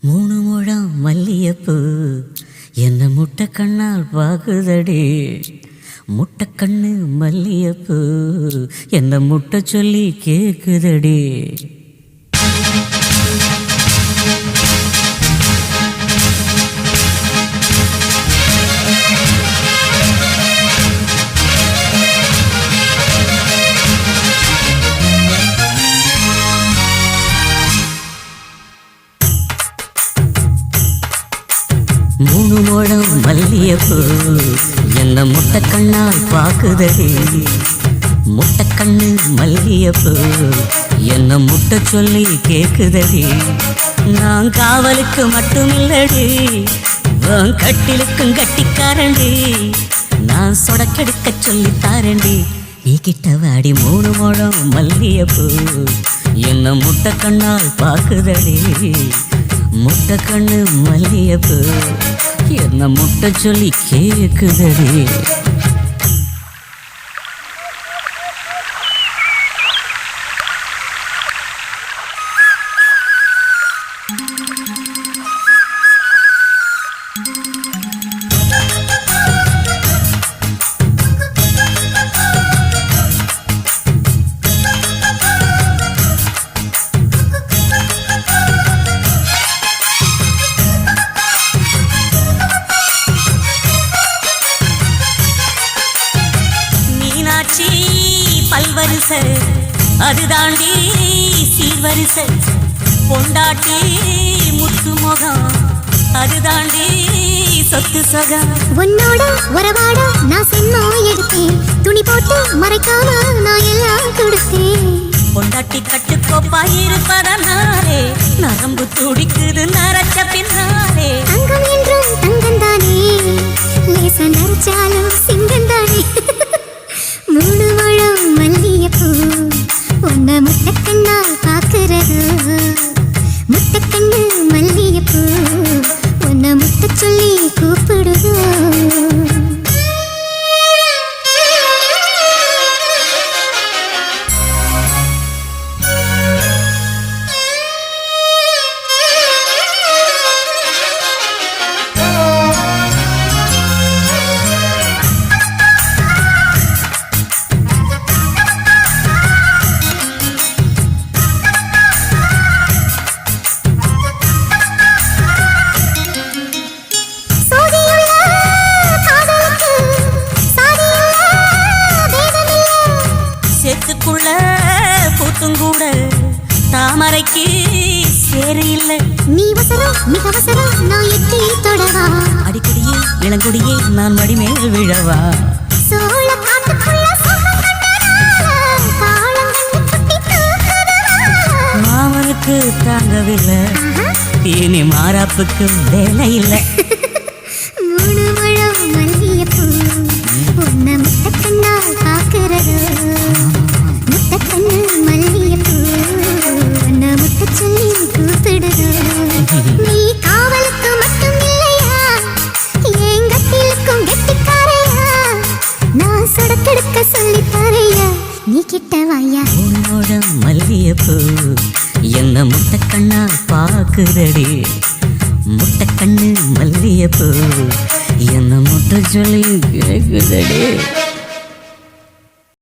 மூணு முழம் மல்லியப்பூ என்ன முட்டை கண்ணால் பாகுதடி. முட்டை கண்ணு மல்லியப்பூ என்ன முட்டை சொல்லி கேக்குதடி. மூணு முழம் மல்லியப்பூ என்ன முட்டை கண்ணால் பாக்குதடி. முட்டை கண்ணு மல்லியப்பூ என்ன முட்டை சொல்லி கேக்குதடி. நான் காவலுக்கு மட்டும் இல்லடி, கட்டிலுக்கும் கட்டிக்காரண்டி. நான் சொடக்கெடுக்க சொல்லி தாரண்டி. நீ கிட்ட வாடி மூணு முழம் மல்லியப்பூ என்ன முட்டை கண்ணால் பாக்குதடி. முட்டை கண்ணு மல்லியப்பூ என்ன முட்டை சொல்லி கேக்குதடி. பல்வரிச அது தாண்டி சீர்வரிச பொண்டாட்டி முத்து முகம் அது தாண்டி சொத்து சொகம். உன்னோட உறவாட நான் சென்னோ எடுத்தேன், துணி போட்டு மறைக்காம நான் எல்லாம் கொடுத்தேன். பொண்டாட்டி கட்டுக்கோப்பாயிருப்பதனாலே நரம்பு துடிக்குது நரச்ச பின்னாலே. தங்கம் என்றும் தங்கம் தானே, லேச நரைச்சாலும் சிங்கம் தானே. மூணு முழம் மல்லியப்பூ உன்னை முட்டை கண்ணால் பாக்குறது. முட்டை கண்ணு மல்லியப்பூ உன்னை முட்டை சொல்லி கூப்பிடுது. கூட தாமரைக்கு சேரு இல்லை. நீ வசரம் மிக வசரம் நான் எட்டி தொடவா. அடிக்கடியே இளங்குடியே நான் மடிமேல் விழவா. சோழ காட்டுக்குள்ள மாமனுக்கு தாங்கவில்லை, இனி மாறாப்புக்கு வேலை இல்லை. மூணு முழம் மல்லியப்பூ உன்னை முட்டை கண்ணால் பாக்குறது. முட்டை கண்ணு மல்லியப்பூ உன்னை முட்டை சொல்லி கூப்பிடுது. நீ காவலுக்கு மட்டும் இல்லையா, என் கட்டிலுக்கும் கெட்டிக்காரையா. நான் சொடக்கெடுக்க சொல்லி தரையா, நீ கிட்ட வாயா. உன்னோட மல்லியப்பூ என்ன முட்டை கண்ணால் பாக்குதடி. முட்டை கண்ணு மல்லியப்பூ என்ன முட்டை சொல்லி கேக்குதடி.